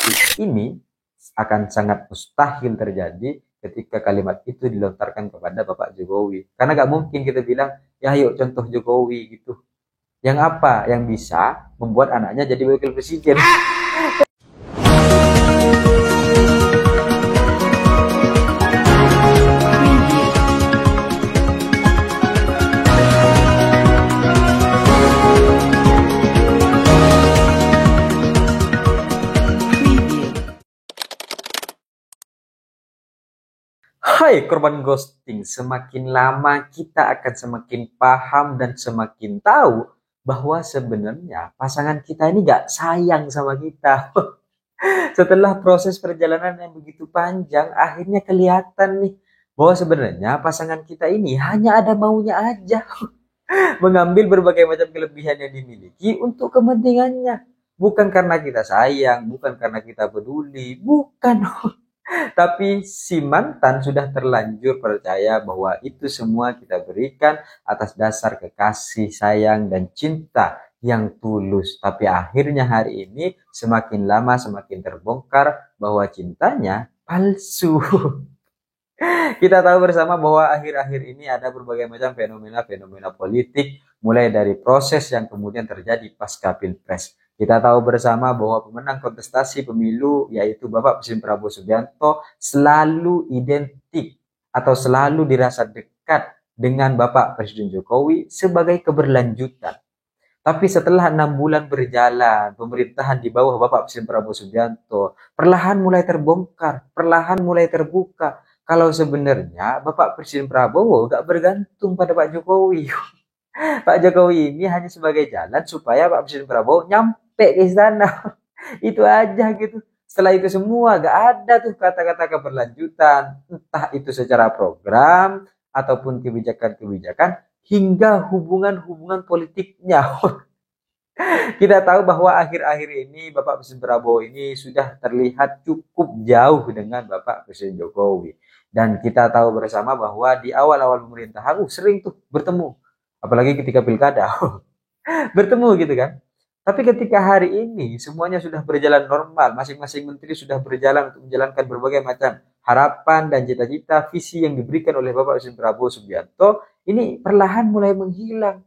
Tapi ini akan sangat mustahil terjadi ketika kalimat itu dilontarkan kepada Bapak Jokowi. Karena gak mungkin kita bilang, ya ayo contoh Jokowi gitu. Yang apa? Yang bisa membuat anaknya jadi wakil presiden. Hai korban ghosting, semakin lama kita akan semakin paham dan semakin tahu bahwa sebenarnya pasangan kita ini gak sayang sama kita. Setelah proses perjalanan yang begitu panjang, akhirnya kelihatan nih bahwa sebenarnya pasangan kita ini hanya ada maunya aja. Mengambil berbagai macam kelebihan yang dimiliki untuk kepentingannya. Bukan karena kita sayang, bukan karena kita peduli, bukan. Tapi si mantan sudah terlanjur percaya bahwa itu semua kita berikan atas dasar kekasih, sayang, dan cinta yang tulus. Tapi akhirnya hari ini semakin lama semakin terbongkar bahwa cintanya palsu. Kita tahu bersama bahwa akhir-akhir ini ada berbagai macam fenomena-fenomena politik, mulai dari proses yang kemudian terjadi pasca Pilpres. Kita tahu bersama bahwa pemenang kontestasi pemilu yaitu Bapak Presiden Prabowo Subianto selalu identik atau selalu dirasa dekat dengan Bapak Presiden Jokowi sebagai keberlanjutan. Tapi setelah 6 bulan berjalan, pemerintahan di bawah Bapak Presiden Prabowo Subianto perlahan mulai terbongkar, perlahan mulai terbuka. Kalau sebenarnya Bapak Presiden Prabowo gak bergantung pada Pak Jokowi. Pak Jokowi ini hanya sebagai jalan supaya Pak Presiden Prabowo nyampe ke istana. Itu aja gitu. Setelah itu semua gak ada tuh kata-kata keberlanjutan. Entah itu secara program ataupun kebijakan-kebijakan hingga hubungan-hubungan politiknya. Kita tahu bahwa akhir-akhir ini Bapak Presiden Prabowo ini sudah terlihat cukup jauh dengan Bapak Presiden Jokowi. Dan kita tahu bersama bahwa di awal-awal pemerintahan sering tuh bertemu. Apalagi ketika pilkada. Bertemu gitu kan. Tapi ketika hari ini semuanya sudah berjalan normal, masing-masing menteri sudah berjalan untuk menjalankan berbagai macam harapan dan cita-cita visi yang diberikan oleh Bapak Presiden Prabowo Subianto, ini perlahan mulai menghilang.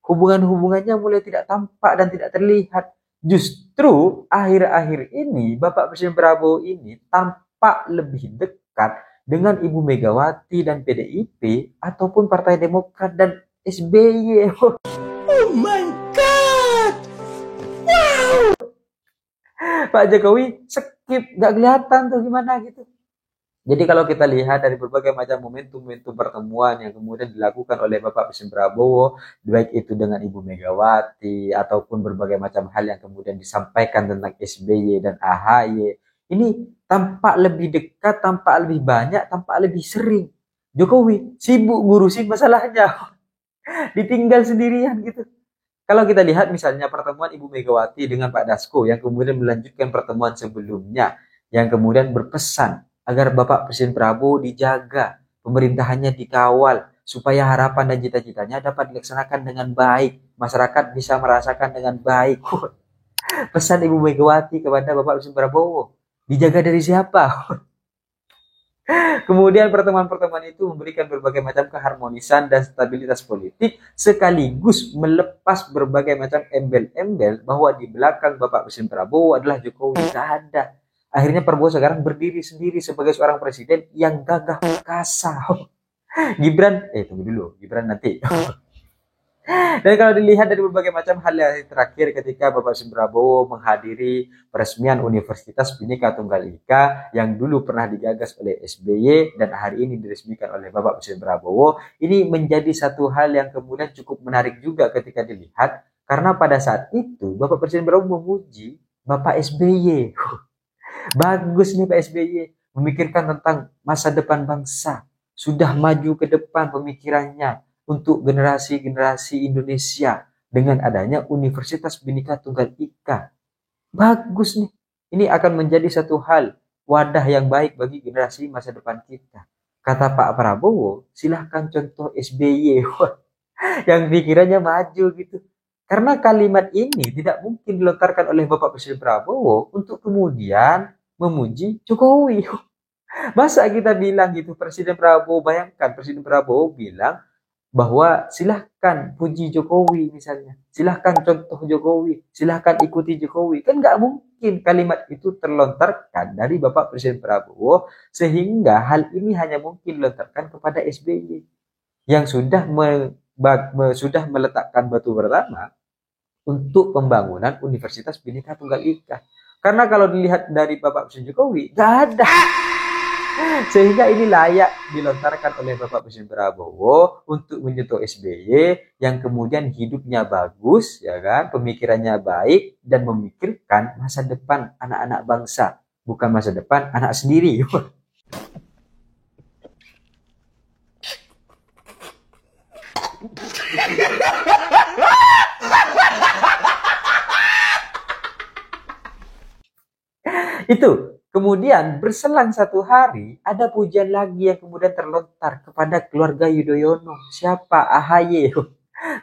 Hubungan-hubungannya mulai tidak tampak dan tidak terlihat. Justru akhir-akhir ini Bapak Presiden Prabowo ini tampak lebih dekat dengan Ibu Megawati dan PDIP ataupun Partai Demokrat dan SBY. Oh my God! Wow! Pak Jokowi skip, gak kelihatan tuh gimana gitu. Jadi kalau kita lihat dari berbagai macam momentum-momentum pertemuan yang kemudian dilakukan oleh Bapak Presiden Prabowo, baik itu dengan Ibu Megawati ataupun berbagai macam hal yang kemudian disampaikan tentang SBY dan AHY, ini tampak lebih dekat, tampak lebih banyak, tampak lebih sering. Jokowi sibuk ngurusin masalahnya, ditinggal sendirian gitu. Kalau kita lihat misalnya pertemuan Ibu Megawati dengan Pak Dasko yang kemudian melanjutkan pertemuan sebelumnya, yang kemudian berpesan agar Bapak Presiden Prabowo dijaga, pemerintahannya dikawal, supaya harapan dan cita-citanya dapat dilaksanakan dengan baik, masyarakat bisa merasakan dengan baik. Pesan Ibu Megawati kepada Bapak Presiden Prabowo, dijaga dari siapa? Kemudian pertemuan-pertemuan itu memberikan berbagai macam keharmonisan dan stabilitas politik sekaligus melepas berbagai macam embel-embel bahwa di belakang Bapak Presiden Prabowo adalah Jokowi. Tidak ada. Akhirnya Prabowo sekarang berdiri sendiri sebagai seorang presiden yang gagah perkasa. Gibran, tunggu dulu, Gibran nanti. Dan kalau dilihat dari berbagai macam hal yang terakhir ketika Bapak Presiden Prabowo menghadiri peresmian Universitas Bhinneka Tunggal Ika yang dulu pernah digagas oleh SBY dan hari ini diresmikan oleh Bapak Presiden Prabowo, ini menjadi satu hal yang kemudian cukup menarik juga ketika dilihat karena pada saat itu Bapak Presiden Prabowo memuji Bapak SBY. Bagus nih Pak SBY memikirkan tentang masa depan bangsa, sudah maju ke depan pemikirannya untuk generasi-generasi Indonesia dengan adanya Universitas Bhinneka Tunggal Ika. Bagus nih. Ini akan menjadi satu hal, wadah yang baik bagi generasi masa depan kita. Kata Pak Prabowo, silahkan contoh SBY. Yang pikirannya maju gitu. Karena kalimat ini tidak mungkin dilontarkan oleh Bapak Presiden Prabowo untuk kemudian memuji Jokowi. Masa kita bilang gitu, Presiden Prabowo, bayangkan Presiden Prabowo bilang bahwa silahkan puji Jokowi misalnya, silahkan contoh Jokowi, silahkan ikuti Jokowi. Kan nggak mungkin kalimat itu terlontarkan dari Bapak Presiden Prabowo, sehingga hal ini hanya mungkin dilontarkan kepada SBY yang sudah meletakkan batu pertama untuk pembangunan Universitas Bhinneka Tunggal Ika. Karena kalau dilihat dari Bapak Presiden Jokowi, nggak ada. Sehingga ini layak dilontarkan oleh Bapak Presiden Prabowo untuk menyentuh SBY yang kemudian hidupnya bagus, ya kan, pemikirannya baik dan memikirkan masa depan anak-anak bangsa, bukan masa depan anak sendiri. Itu. Kemudian berselang 1 hari, ada pujian lagi yang kemudian terlontar kepada keluarga Yudhoyono. Siapa? AHY.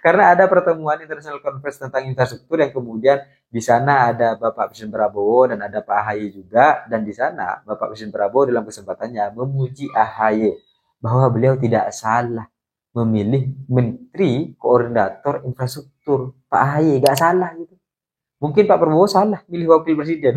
Karena ada pertemuan International Conference tentang infrastruktur yang kemudian di sana ada Bapak Presiden Prabowo dan ada Pak AHY juga. Dan di sana Bapak Presiden Prabowo dalam kesempatannya memuji AHY bahwa beliau tidak salah memilih Menteri Koordinator Infrastruktur. Pak AHY gak salah gitu. Mungkin Pak Prabowo salah milih Wakil Presiden.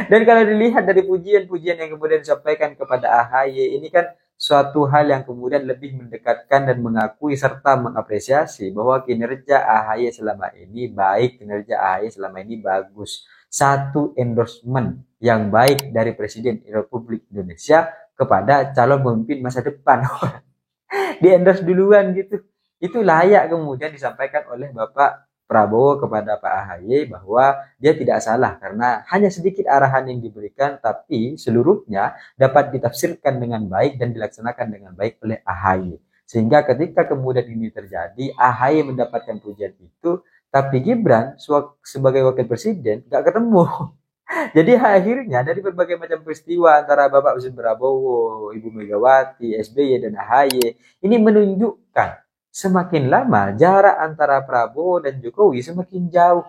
Dan kalau dilihat dari pujian-pujian yang kemudian disampaikan kepada AHY, ini kan suatu hal yang kemudian lebih mendekatkan dan mengakui serta mengapresiasi bahwa kinerja AHY selama ini baik, kinerja AHY selama ini bagus. Satu endorsement yang baik dari Presiden Republik Indonesia kepada calon pemimpin masa depan. Di endorse duluan gitu. Itu layak kemudian disampaikan oleh Bapak Prabowo kepada Pak AHY bahwa dia tidak salah karena hanya sedikit arahan yang diberikan tapi seluruhnya dapat ditafsirkan dengan baik dan dilaksanakan dengan baik oleh AHY. Sehingga ketika kemudian ini terjadi, AHY mendapatkan pujian itu, tapi Gibran sebagai wakil presiden gak ketemu. Jadi akhirnya dari berbagai macam peristiwa antara Bapak Presiden Prabowo, Ibu Megawati, SBY dan AHY ini menunjukkan semakin lama jarak antara Prabowo dan Jokowi semakin jauh.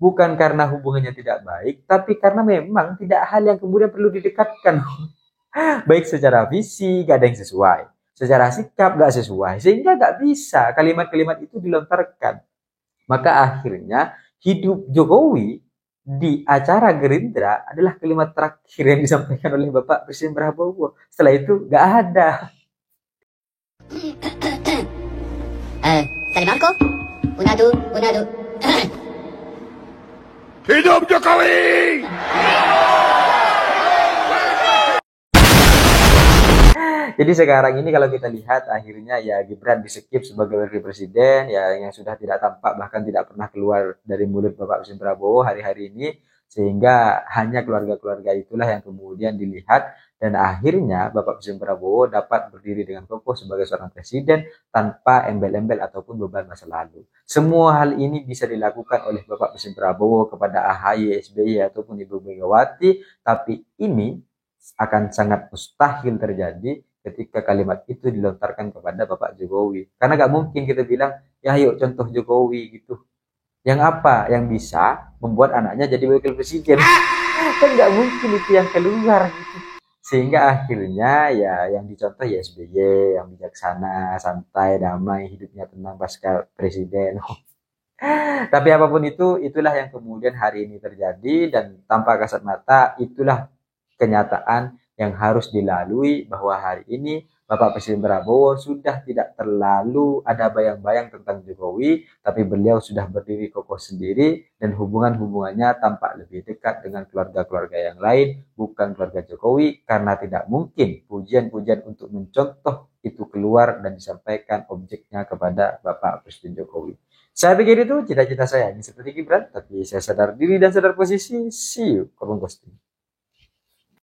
Bukan karena hubungannya tidak baik, tapi karena memang tidak hal yang kemudian perlu didekatkan. Baik secara visi, gak ada yang sesuai. Secara sikap gak sesuai. Sehingga gak bisa kalimat-kalimat itu dilontarkan. Maka akhirnya hidup Jokowi di acara Gerindra adalah kalimat terakhir yang disampaikan oleh Bapak Presiden Prabowo. Setelah itu gak ada. Sali Marco, unadu. Hidup Jokowi! Jadi sekarang ini kalau kita lihat akhirnya ya Gibran di-skip sebagai wakil presiden ya yang sudah tidak tampak bahkan tidak pernah keluar dari mulut Bapak Presiden Prabowo hari-hari ini, sehingga hanya keluarga-keluarga itulah yang kemudian dilihat dan akhirnya Bapak Presiden Prabowo dapat berdiri dengan kokoh sebagai seorang presiden tanpa embel-embel ataupun beban masa lalu. Semua hal ini bisa dilakukan oleh Bapak Presiden Prabowo kepada AHY, SBY ataupun Ibu Megawati, tapi ini akan sangat mustahil terjadi ketika kalimat itu dilontarkan kepada Bapak Jokowi. Karena gak mungkin kita bilang, ya ayo contoh Jokowi gitu. Yang apa? Yang bisa membuat anaknya jadi wakil presiden. Kan gak mungkin itu yang keluar gitu. Sehingga akhirnya ya yang dicontoh ya SBY, yang bijaksana, santai, damai, hidupnya tenang pasca presiden. Tapi apapun itu, itulah yang kemudian hari ini terjadi dan tanpa kasat mata, itulah kenyataan yang harus dilalui bahwa hari ini Bapak Presiden Prabowo sudah tidak terlalu ada bayang-bayang tentang Jokowi, tapi beliau sudah berdiri kokoh sendiri dan hubungannya tampak lebih dekat dengan keluarga-keluarga yang lain, bukan keluarga Jokowi, karena tidak mungkin pujian-pujian untuk mencontoh itu keluar dan disampaikan objeknya kepada Bapak Presiden Jokowi. Saya pikir itu cita-cita saya, ini seperti Gibran, tapi saya sadar diri dan sadar posisi. See you, Korban Ghosting.